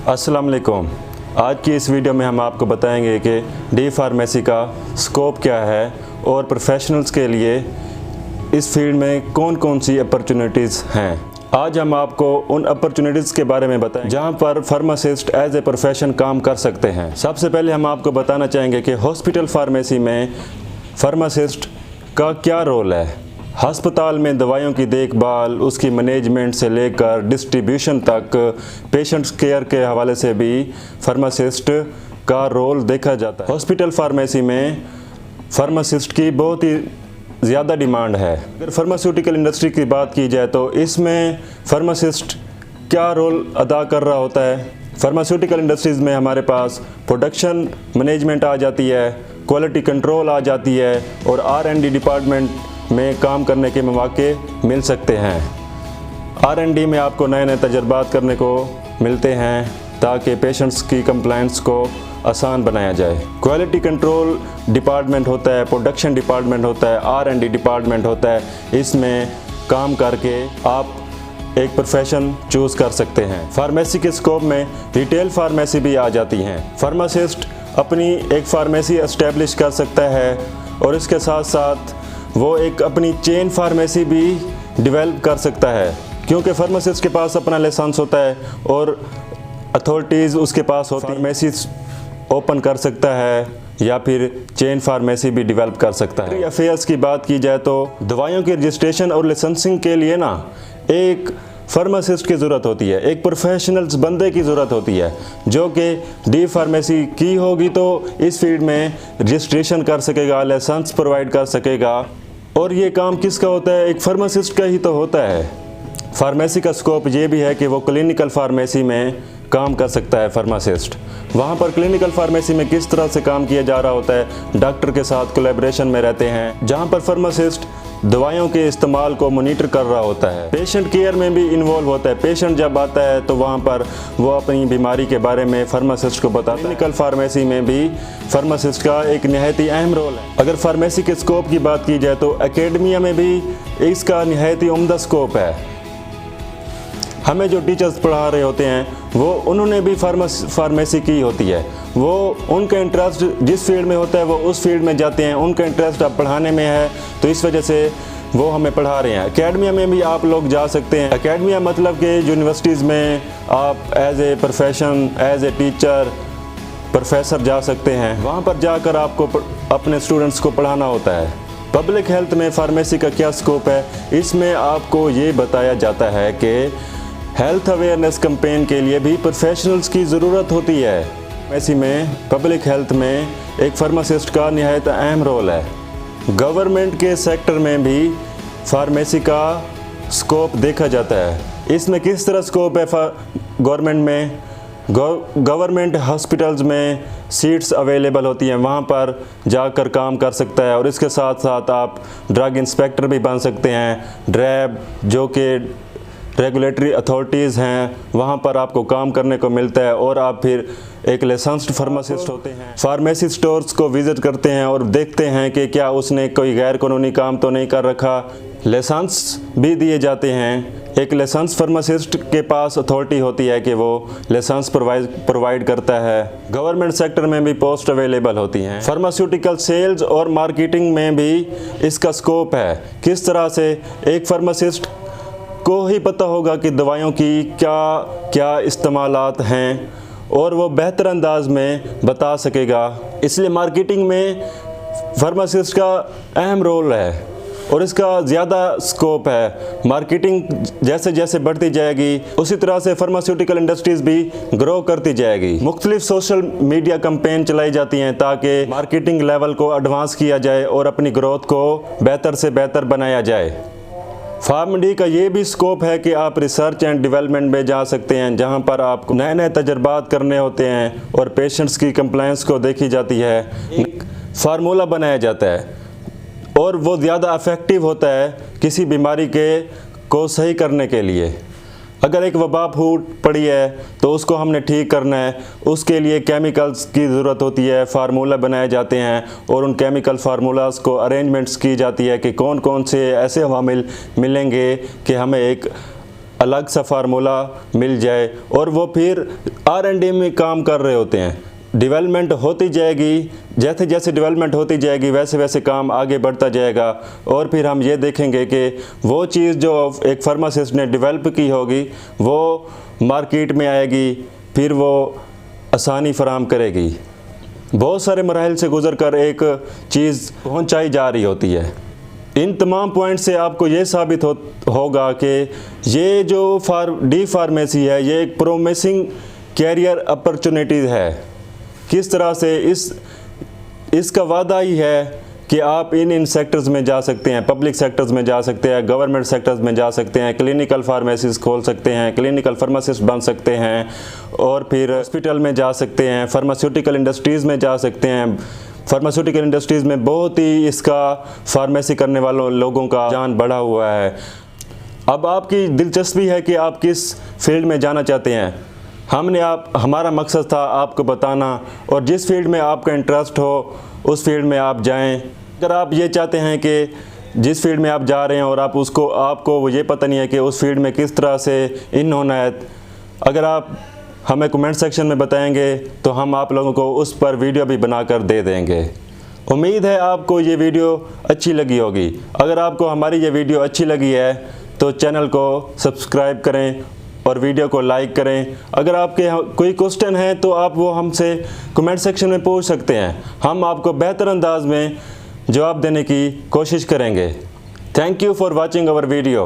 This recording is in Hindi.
अस्सलाम वालेकुम। आज की इस वीडियो में हम आपको बताएंगे कि डी फार्मेसी का स्कोप क्या है और प्रोफेशनल्स के लिए इस फील्ड में कौन कौन सी अपॉर्चुनिटीज़ हैं। आज हम आपको उन अपॉर्चुनिटीज़ के बारे में बताएं जहां पर फार्मासिस्ट एज ए प्रोफेशन काम कर सकते हैं। सबसे पहले हम आपको बताना चाहेंगे कि हॉस्पिटल फार्मेसी में फार्मासिस्ट का क्या रोल है। अस्पताल में दवाइयों की देखभाल, उसकी मैनेजमेंट से लेकर डिस्ट्रीब्यूशन तक पेशेंट्स केयर के हवाले से भी फार्मासिस्ट का रोल देखा जाता है। हॉस्पिटल फार्मेसी में फार्मासिस्ट की बहुत ही ज़्यादा डिमांड है। अगर फार्मास्यूटिकल इंडस्ट्री की बात की जाए तो इसमें फार्मासिस्ट क्या रोल अदा कर रहा होता है। फार्मास्यूटिकल इंडस्ट्रीज़ में हमारे पास प्रोडक्शन मैनेजमेंट आ जाती है, क्वालिटी कंट्रोल आ जाती है और R&D डिपार्टमेंट में काम करने के मौके मिल सकते हैं। R&D में आपको नए नए तजर्बात करने को मिलते हैं ताकि पेशेंट्स की कंप्लायंस को आसान बनाया जाए। क्वालिटी कंट्रोल डिपार्टमेंट होता है, प्रोडक्शन डिपार्टमेंट होता है, R&D डिपार्टमेंट होता है। इसमें काम करके आप एक प्रोफेशन चूज़ कर सकते हैं। फार्मेसी के स्कोप में रिटेल फार्मेसी भी आ जाती हैं। फार्मासिस्ट अपनी एक फार्मेसी एस्टेब्लिश कर सकता है और इसके साथ साथ वो एक अपनी चेन फार्मेसी भी डेवलप कर सकता है, क्योंकि फार्मासिस्ट के पास अपना लाइसेंस होता है और अथॉरिटीज़ उसके पास होती है। फार्मेसी ओपन कर सकता है या फिर चेन फार्मेसी भी डेवलप कर सकता है। अफेयर्स की बात की जाए तो दवाइयों की रजिस्ट्रेशन और लाइसेंसिंग के लिए ना एक फार्मासिस्ट की ज़रूरत होती है, एक प्रोफेशनल्स बंदे की ज़रूरत होती है जो कि डी फार्मेसी की होगी तो इस फील्ड में रजिस्ट्रेशन कर सकेगा, लाइसेंस प्रोवाइड कर सकेगा। और ये काम किसका होता है? एक फार्मासिस्ट का ही तो होता है। फार्मेसी का स्कोप ये भी है कि वो क्लिनिकल फार्मेसी में काम कर सकता है फार्मासिस्ट। वहाँ पर क्लिनिकल फार्मेसी में किस तरह से काम किया जा रहा होता है, डॉक्टर के साथ कोलैबोरेशन में रहते हैं, जहाँ पर फार्मासिस्ट दवाइयों के इस्तेमाल को मॉनिटर कर रहा होता है। पेशेंट केयर में भी इन्वॉल्व होता है। पेशेंट जब आता है तो वहाँ पर वो अपनी बीमारी के बारे में फार्मासिस्ट को बताता है। क्लिनिकल फार्मेसी में भी फार्मासिस्ट का एक निहायत ही अहम रोल है। अगर फार्मेसी के स्कोप की बात की जाए तो एकेडमिया में भी इसका निहायत ही उम्दा स्कोप है। हमें जो टीचर्स पढ़ा रहे होते हैं वो उन्होंने भी फार्मेसी की होती है। वो उनका इंटरेस्ट जिस फील्ड में होता है वो उस फील्ड में जाते हैं। उनका इंटरेस्ट अब पढ़ाने में है तो इस वजह से वो हमें पढ़ा रहे हैं। एकेडमिया में भी आप लोग जा सकते हैं। एकेडमिया मतलब कि यूनिवर्सिटीज़ में आप as a profession, as a teacher, professor जा सकते हैं। वहाँ पर जाकर आपको अपने स्टूडेंट्स को पढ़ाना होता है। पब्लिक हेल्थ में फार्मेसी का क्या स्कोप है, इसमें आपको ये बताया जाता है कि हेल्थ अवेयरनेस कैंपेन के लिए भी प्रोफेशनल्स की ज़रूरत होती है। फार्मेसी में, पब्लिक हेल्थ में एक फार्मासिस्ट का निहायत अहम रोल है। गवर्नमेंट के सेक्टर में भी फार्मेसी का स्कोप देखा जाता है। इसमें किस तरह स्कोप है गवर्नमेंट में? गवर्नमेंट हॉस्पिटल्स में सीट्स अवेलेबल होती हैं, वहाँ पर जाकर काम कर सकता है। और इसके साथ साथ आप ड्रग इंस्पेक्टर भी बन सकते हैं। ड्रैब जो कि रेगुलेटरी अथॉरिटीज़ हैं, वहाँ पर आपको काम करने को मिलता है और आप फिर एक लाइसेंस्ड फार्मासिस्ट होते हैं। फार्मेसी स्टोर्स को विज़िट करते हैं और देखते हैं कि क्या उसने कोई गैर कानूनी काम तो नहीं कर रखा। लाइसेंस भी दिए जाते हैं। एक लाइसेंस फार्मासिस्ट के पास अथॉरिटी होती है कि वो लाइसेंस प्रोवाइड करता है। गवर्नमेंट सेक्टर में भी पोस्ट अवेलेबल होती हैं। फार्मास्यूटिकल सेल्स और मार्केटिंग में भी इसका स्कोप है। किस तरह से एक फार्मासिस्ट को ही पता होगा कि दवाइयों की क्या क्या इस्तेमालात हैं और वो बेहतर अंदाज में बता सकेगा। इसलिए मार्केटिंग में फार्मासिस्ट का अहम रोल है और इसका ज़्यादा स्कोप है। मार्केटिंग जैसे जैसे बढ़ती जाएगी उसी तरह से फार्मास्यूटिकल इंडस्ट्रीज़ भी ग्रो करती जाएगी। मुख्तलिफ सोशल मीडिया कैंपेन चलाई जाती हैं ताकि मार्केटिंग लेवल को एडवांस किया जाए और अपनी ग्रोथ को बेहतर से बेहतर बनाया जाए। फार्मेडी का ये भी स्कोप है कि आप रिसर्च एंड डेवलपमेंट में जा सकते हैं, जहां पर आपको नए नए तजर्बात करने होते हैं और पेशेंट्स की कंप्लायंस को देखी जाती है। एक फार्मूला बनाया जाता है और वो ज़्यादा इफ़ेक्टिव होता है किसी बीमारी को सही करने के लिए। अगर एक वबा फूट पड़ी है तो उसको हमने ठीक करना है, उसके लिए केमिकल्स की ज़रूरत होती है। फार्मूला बनाए जाते हैं और उन केमिकल फार्मूलाज को अरेंजमेंट्स की जाती है कि कौन कौन से ऐसे अवामिल मिलेंगे कि हमें एक अलग सा फार्मूला मिल जाए और वो फिर R&D में काम कर रहे होते हैं। डेवलपमेंट होती जाएगी, जैसे जैसे डेवलपमेंट होती जाएगी वैसे वैसे काम आगे बढ़ता जाएगा और फिर हम ये देखेंगे कि वो चीज़ जो एक फार्मासिस्ट ने डेवलप की होगी वो मार्केट में आएगी, फिर वो आसानी फराहम करेगी। बहुत सारे मराहल से गुजर कर एक चीज़ पहुंचाई जा रही होती है। इन तमाम पॉइंट से आपको ये साबित होगा कि ये जो डी फार्मेसी है ये एक प्रोमिसिंग कैरियर अपॉर्चुनिटीज़ है। किस तरह से इसका वादा ही है कि आप इन सेक्टर्स में जा सकते हैं, पब्लिक सेक्टर्स में जा सकते हैं, गवर्नमेंट सेक्टर्स में जा सकते हैं, क्लिनिकल फार्मेसीज खोल सकते हैं, क्लिनिकल फार्मासिस्ट बन सकते हैं और फिर हॉस्पिटल में जा सकते हैं, फार्मास्यूटिकल इंडस्ट्रीज़ में जा सकते हैं। फार्मास्यूटिकल इंडस्ट्रीज़ में बहुत ही इसका फार्मेसी करने वालों लोगों का जान बढ़ा हुआ है। अब आपकी दिलचस्पी है कि आप किस फील्ड में जाना चाहते हैं। हमारा मकसद था आपको बताना और जिस फील्ड में आपका इंटरेस्ट हो उस फील्ड में आप जाएं। अगर आप ये चाहते हैं कि जिस फील्ड में आप जा रहे हैं और आपको ये पता नहीं है कि उस फील्ड में किस तरह से इन होना है, अगर आप हमें कमेंट सेक्शन में बताएंगे तो हम आप लोगों को उस पर वीडियो भी बनाकर दे देंगे। उम्मीद है आपको ये वीडियो अच्छी लगी होगी। अगर आपको हमारी ये वीडियो अच्छी लगी है तो चैनल को सब्सक्राइब करें और वीडियो को लाइक करें। अगर आपके कोई क्वेश्चन है तो आप वो हमसे कमेंट सेक्शन में पूछ सकते हैं, हम आपको बेहतर अंदाज में जवाब देने की कोशिश करेंगे। Thank you for watching our video.